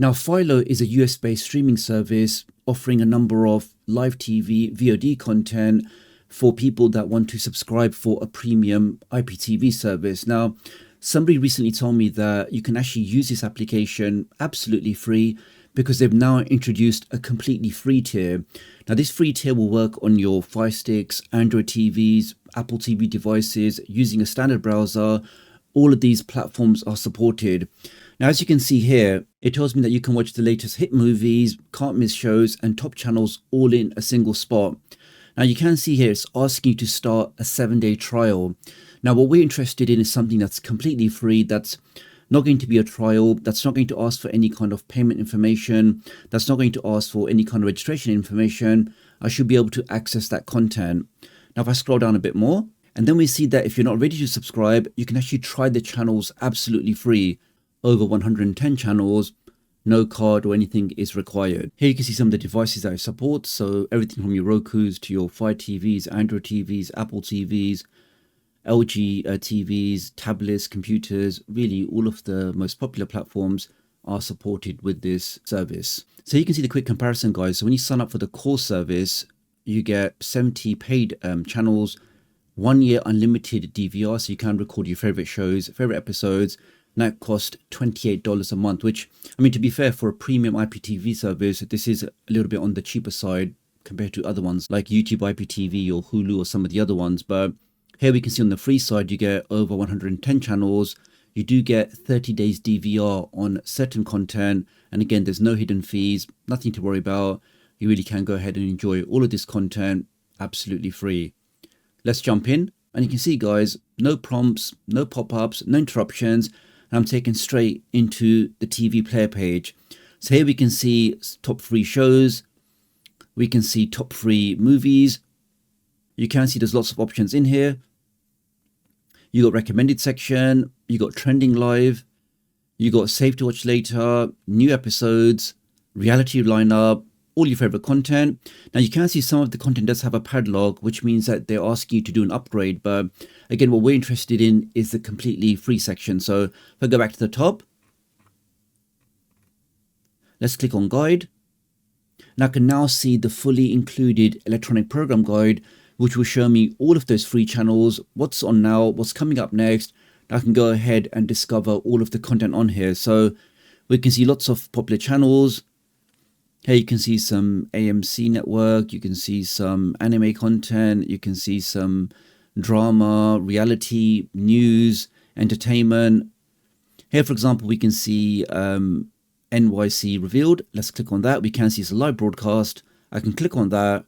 Now, Philo is a US-based streaming service offering a number of live TV, VOD content for people that want to subscribe for a premium IPTV service. Now, somebody recently told me that you can actually use this application absolutely free because they've now introduced a completely free tier. Now, this free tier will work on your Firesticks, Android TVs, Apple TV devices using a standard browser. All of these platforms are supported. Now, as you can see here, it tells me that you can watch the latest hit movies, can't miss shows, and top channels all in a single spot. Now, you can see here it's asking you to start a 7-day trial. Now, what we're interested in is something that's completely free, that's not going to be a trial, that's not going to ask for any kind of payment information, that's not going to ask for any kind of registration information. I should be able to access that content. Now, if I scroll down a bit more, and then we see that if you're not ready to subscribe, you can actually try the channels absolutely free. Over 110 channels, no card or anything is required. Here you can see some of the devices that it supports. So everything from your Rokus to your Fire TVs, Android TVs, Apple TVs, LG TVs, tablets, computers, really all of the most popular platforms are supported with this service. So you can see the quick comparison, guys. So when you sign up for the core service, you get 70 paid channels, 1 year unlimited DVR, so you can record your favorite shows, favorite episodes. And that costs $28 a month, which, I mean, to be fair, for a premium IPTV service, this is a little bit on the cheaper side compared to other ones like YouTube IPTV or Hulu or some of the other ones. But here we can see on the free side, you get over 110 channels. You do get 30 days DVR on certain content. And again, there's no hidden fees, nothing to worry about. You really can go ahead and enjoy all of this content absolutely free. Let's jump in. And you can see, guys, no prompts, no pop-ups, no interruptions. And I'm taken straight into the TV player page. So here we can see top 3 shows. We can see top 3 movies. You can see there's lots of options in here. You got recommended section. You got trending live. You got save to watch later, new episodes, reality lineup, all your favorite content. Now you can see some of the content does have a padlock, which means that they're asking you to do an upgrade. But again, what we're interested in is the completely free section. So if I go back to the top, let's click on guide. And I can now see the fully included electronic program guide, which will show me all of those free channels, what's on now, what's coming up next. I can go ahead and discover all of the content on here. So we can see lots of popular channels. Here you can see some AMC network, you can see some anime content, you can see some drama, reality, news, entertainment. Here, for example, we can see NYC revealed. Let's click on that. We can see it's a live broadcast. I can click on that.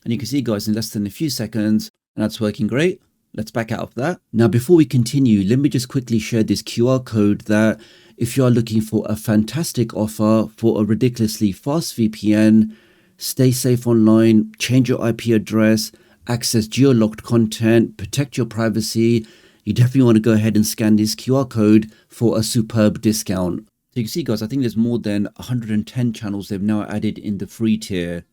And you can see, guys, in less than a few seconds, and that's working great. Let's back out of that. Now, before we continue, let me just quickly share this QR code that if you are looking for a fantastic offer for a ridiculously fast VPN, stay safe online, change your IP address, access geo-locked content, protect your privacy, you definitely want to go ahead and scan this QR code for a superb discount. So you can see, guys, I think there's more than 110 channels they've now added in the free tier.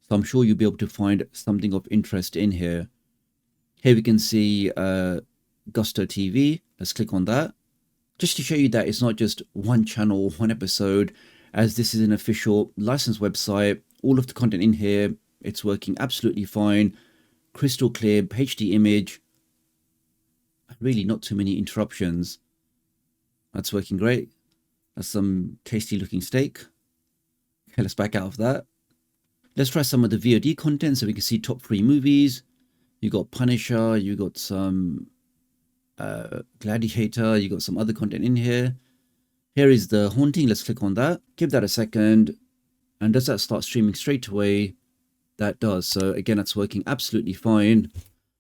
So I'm sure you'll be able to find something of interest in here. Here we can see Gusto TV. Let's click on that. Just to show you that it's not just one channel, one episode, as this is an official licensed website. All of the content in here, it's working absolutely fine. Crystal clear, HD image. Really not too many interruptions. That's working great. That's some tasty looking steak. Okay, let's back out of that. Let's try some of the VOD content so we can see top 3 movies. You got Punisher, you got some Gladiator, you got some other content in here. Here is The Haunting. Let's click on that. Give that a second. And does that start streaming straight away? That does. So again, that's working absolutely fine.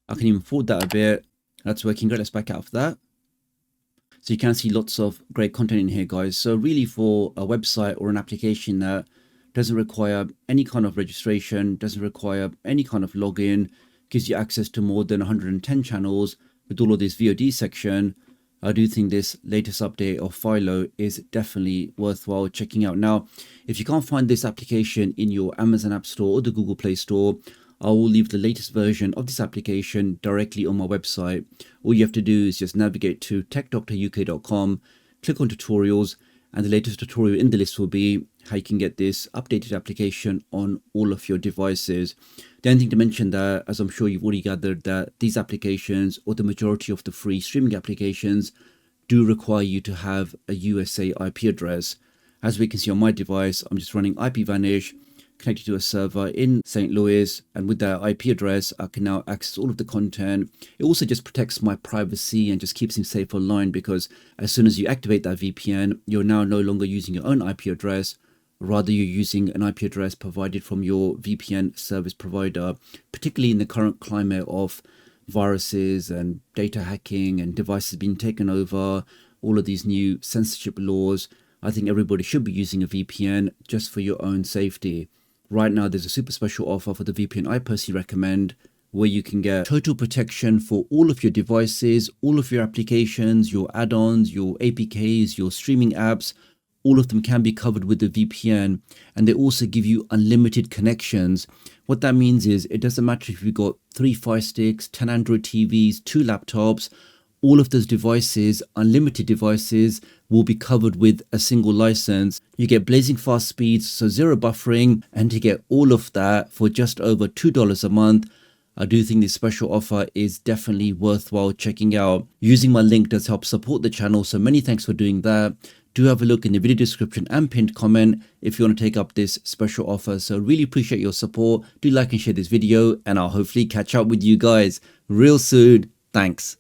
I can even forward that a bit. That's working great. Let's back out of that. So you can see lots of great content in here, guys. So really, for a website or an application that doesn't require any kind of registration, doesn't require any kind of login, gives you access to more than 110 channels with all of this VOD section, I do think this latest update of Philo is definitely worthwhile checking out. Now, if you can't find this application in your Amazon App Store or the Google Play Store, I will leave the latest version of this application directly on my website. All you have to do is just navigate to TechDoctorUK.com, click on tutorials, And the latest tutorial in the list will be how you can get this updated application on all of your devices. The only thing to mention that, as I'm sure you've already gathered, that these applications, or the majority of the free streaming applications, do require you to have a USA IP address. As we can see on my device, I'm just running IPVanish, connected to a server in St. Louis, and with that IP address I can now access all of the content. It also just protects my privacy and just keeps me safe online, because as soon as you activate that VPN, you're now no longer using your own IP address, rather you're using an IP address provided from your VPN service provider. Particularly in the current climate of viruses and data hacking and devices being taken over, all of these new censorship laws, I think everybody should be using a VPN just for your own safety. Right now, there's a super special offer for the VPN I personally recommend, where you can get total protection for all of your devices, all of your applications, your add-ons, your APKs, your streaming apps. All of them can be covered with the VPN, and they also give you unlimited connections. What that means is it doesn't matter if you've got 3 Firesticks, 10 Android TVs, 2 laptops, all of those devices, unlimited devices, will be covered with a single license. You get blazing fast speeds, so zero buffering, and to get all of that for just over $2 a month, I do think this special offer is definitely worthwhile checking out. Using my link does help support the channel, so many thanks for doing that. Do have a look in the video description and pinned comment if you want to take up this special offer. So really appreciate your support. Do like and share this video, and I'll hopefully catch up with you guys real soon. Thanks.